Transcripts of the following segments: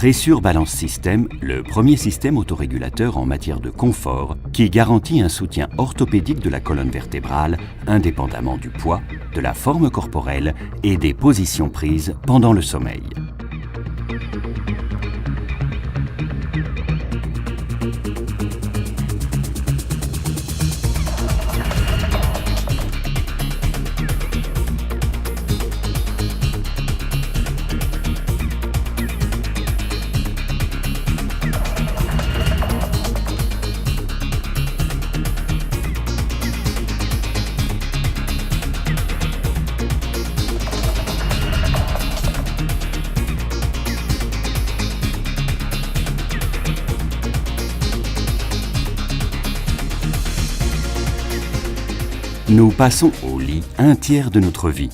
Pressure Balance System, le premier système autorégulateur en matière de confort qui garantit un soutien orthopédique de la colonne vertébrale indépendamment du poids, de la forme corporelle et des positions prises pendant le sommeil. Nous passons au lit un tiers de notre vie.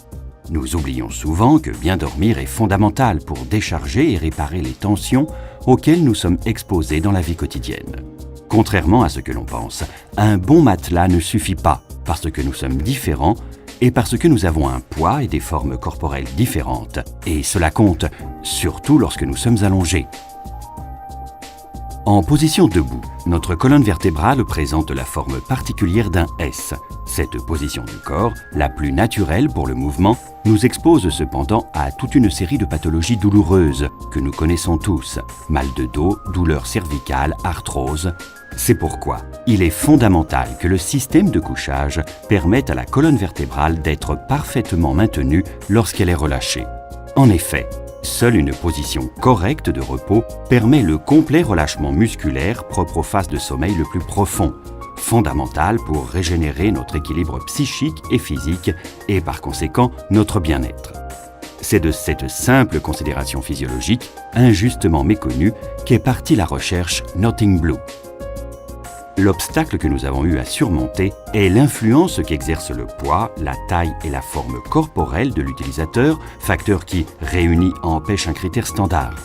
Nous oublions souvent que bien dormir est fondamental pour décharger et réparer les tensions auxquelles nous sommes exposés dans la vie quotidienne. Contrairement à ce que l'on pense, un bon matelas ne suffit pas parce que nous sommes différents et parce que nous avons un poids et des formes corporelles différentes. Et cela compte, surtout lorsque nous sommes allongés. En position debout, notre colonne vertébrale présente la forme particulière d'un S. Cette position du corps, la plus naturelle pour le mouvement, nous expose cependant à toute une série de pathologies douloureuses que nous connaissons tous. Mal de dos, douleurs cervicales, arthrose. C'est pourquoi il est fondamental que le système de couchage permette à la colonne vertébrale d'être parfaitement maintenue lorsqu'elle est relâchée. En effet, seule une position correcte de repos permet le complet relâchement musculaire propre aux phases de sommeil le plus profond, fondamental pour régénérer notre équilibre psychique et physique et par conséquent notre bien-être. C'est de cette simple considération physiologique, injustement méconnue, qu'est partie la recherche Nothing Blue. L'obstacle que nous avons eu à surmonter est l'influence qu'exerce le poids, la taille et la forme corporelle de l'utilisateur, facteurs qui, réunis, empêchent un critère standard.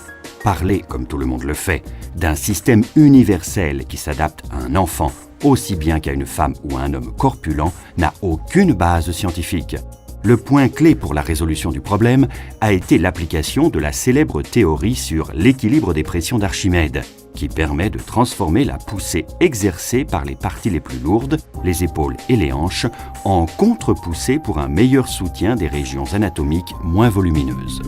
Parler, comme tout le monde le fait, d'un système universel qui s'adapte à un enfant aussi bien qu'à une femme ou à un homme corpulent n'a aucune base scientifique. Le point clé pour la résolution du problème a été l'application de la célèbre théorie sur l'équilibre des pressions d'Archimède, qui permet de transformer la poussée exercée par les parties les plus lourdes, les épaules et les hanches, en contre-poussée pour un meilleur soutien des régions anatomiques moins volumineuses.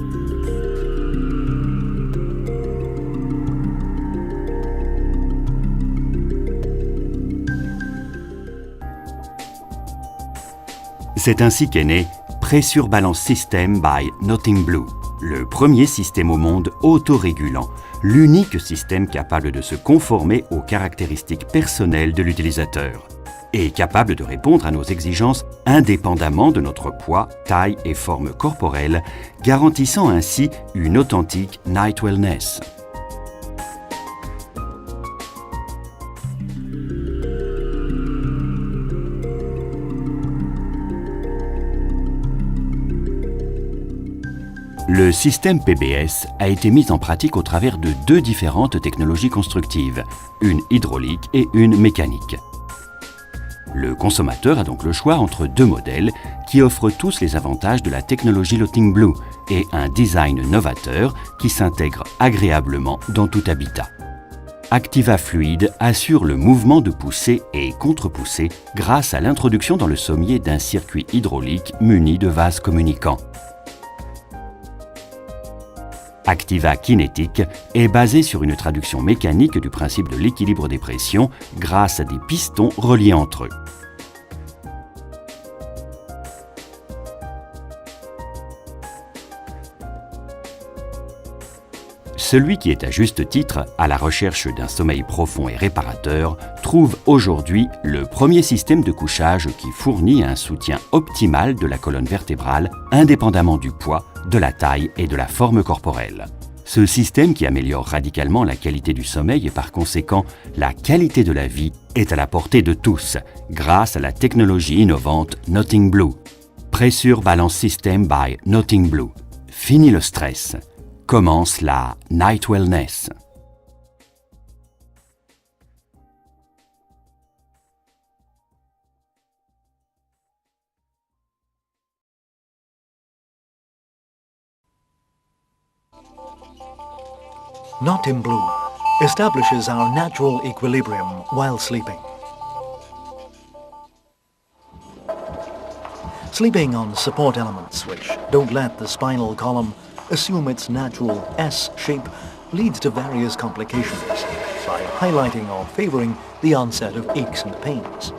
C'est ainsi qu'est né Pressure Balance System by Nothing Blue, le premier système au monde autorégulant, l'unique système capable de se conformer aux caractéristiques personnelles de l'utilisateur et capable de répondre à nos exigences indépendamment de notre poids, taille et forme corporelle, garantissant ainsi une authentique night wellness. Le système PBS a été mis en pratique au travers de deux différentes technologies constructives, une hydraulique et une mécanique. Le consommateur a donc le choix entre deux modèles qui offrent tous les avantages de la technologie Nothing Blue et un design novateur qui s'intègre agréablement dans tout habitat. Activa Fluid assure le mouvement de poussée et contre-poussée grâce à l'introduction dans le sommier d'un circuit hydraulique muni de vases communicants. Activa Kinetic est basé sur une traduction mécanique du principe de l'équilibre des pressions grâce à des pistons reliés entre eux. Celui qui est à juste titre à la recherche d'un sommeil profond et réparateur trouve aujourd'hui le premier système de couchage qui fournit un soutien optimal de la colonne vertébrale indépendamment du poids, de la taille et de la forme corporelle. Ce système qui améliore radicalement la qualité du sommeil et par conséquent la qualité de la vie est à la portée de tous grâce à la technologie innovante Nothing Blue. Pressure Balance System by Nothing Blue. Fini le stress. Commence la Night Wellness. Noctin Blue establishes our natural equilibrium while sleeping. Sleeping on support elements which don't let the spinal column assume its natural S shape leads to various complications by highlighting or favoring the onset of aches and pains.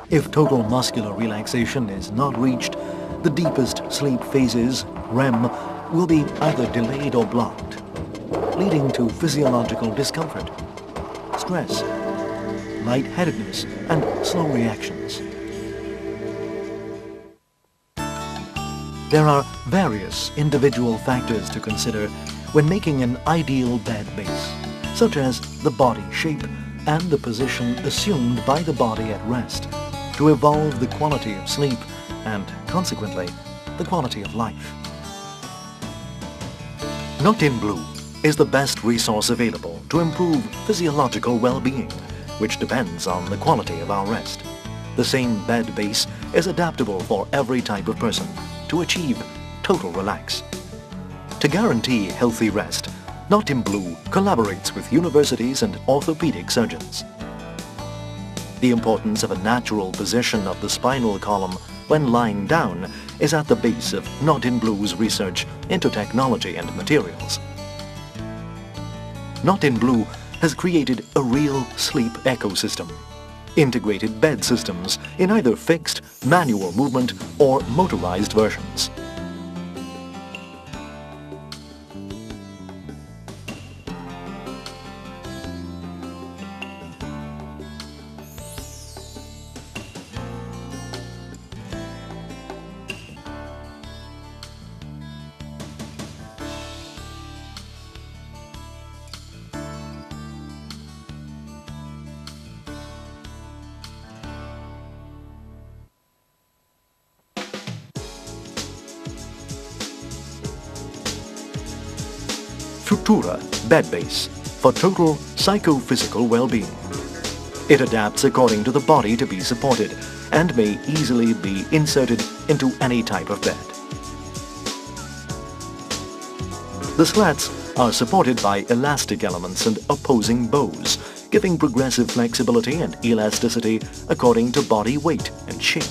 If total muscular relaxation is not reached, the deepest sleep phases, REM, will be either delayed or blocked, leading to physiological discomfort, stress, lightheadedness, and slow reactions. There are various individual factors to consider when making an ideal bed base, such as the body shape and the position assumed by the body at rest, to evolve the quality of sleep and, consequently, the quality of life. Noctin Blue is the best resource available to improve physiological well-being, which depends on the quality of our rest. The same bed base is adaptable for every type of person to achieve total relax. To guarantee healthy rest, Noctin Blue collaborates with universities and orthopedic surgeons. The importance of a natural position of the spinal column when lying down is at the base of Noctin Blue's research into technology and materials. Noctin Blue has created a real sleep ecosystem. Integrated bed systems in either fixed, manual movement or motorized versions. Futura Bed Base for total psychophysical well-being. It adapts according to the body to be supported and may easily be inserted into any type of bed. The slats are supported by elastic elements and opposing bows, giving progressive flexibility and elasticity according to body weight and shape.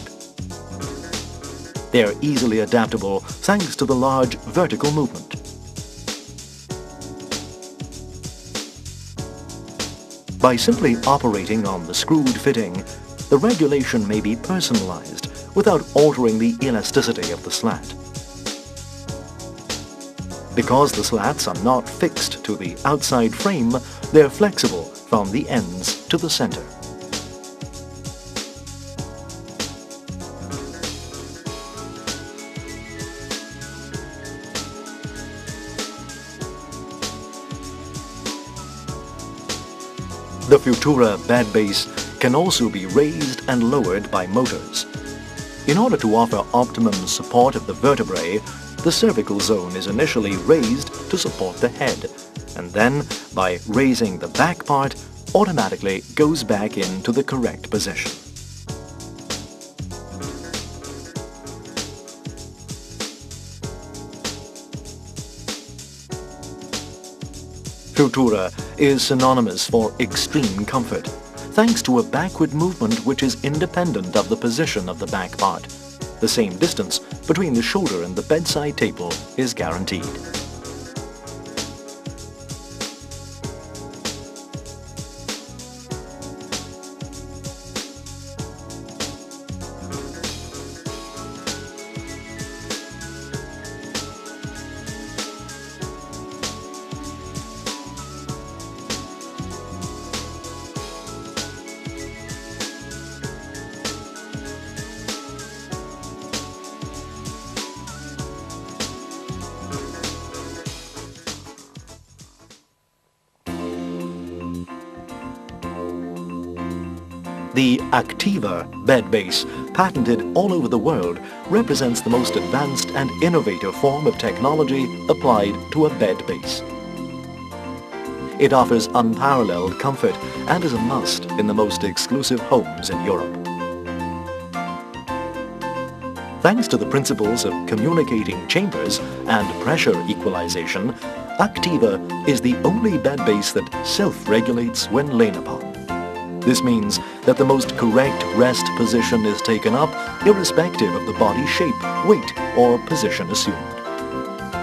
They are easily adaptable thanks to the large vertical movement. By simply operating on the screwed fitting, the regulation may be personalized without altering the elasticity of the slat. Because the slats are not fixed to the outside frame, they are flexible from the ends to the center. The Futura bed base can also be raised and lowered by motors. In order to offer optimum support of the vertebrae, the cervical zone is initially raised to support the head, and then, by raising the back part, automatically goes back into the correct position. Futura is synonymous for extreme comfort, thanks to a backward movement which is independent of the position of the back part. The same distance between the shoulder and the bedside table is guaranteed. The Activa bed base, patented all over the world, represents the most advanced and innovative form of technology applied to a bed base. It offers unparalleled comfort and is a must in the most exclusive homes in Europe. Thanks to the principles of communicating chambers and pressure equalization, Activa is the only bed base that self-regulates when lain upon. This means that the most correct rest position is taken up irrespective of the body shape, weight or position assumed.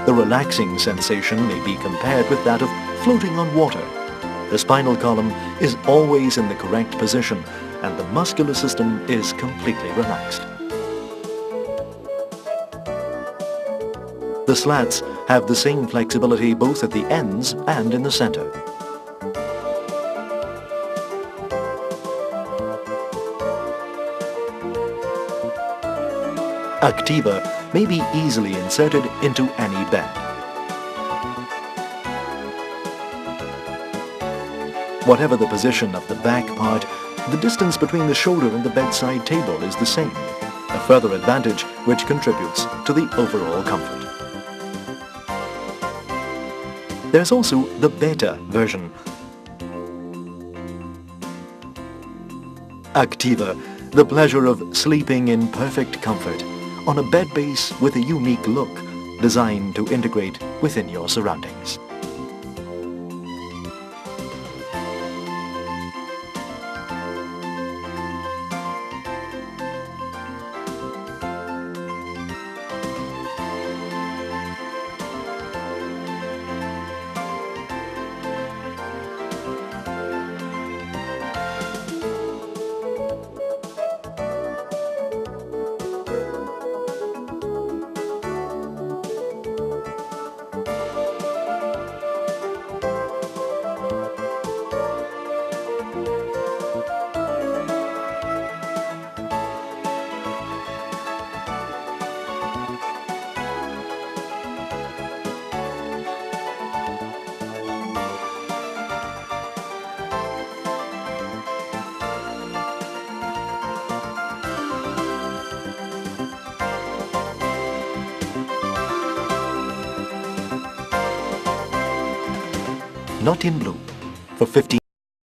The relaxing sensation may be compared with that of floating on water. The spinal column is always in the correct position and the muscular system is completely relaxed. The slats have the same flexibility both at the ends and in the center. Activa may be easily inserted into any bed. Whatever the position of the back part, the distance between the shoulder and the bedside table is the same, a further advantage which contributes to the overall comfort. There's also the Beta version. Activa, the pleasure of sleeping in perfect comfort on a bed base with a unique look designed to integrate within your surroundings. Not in blue for 15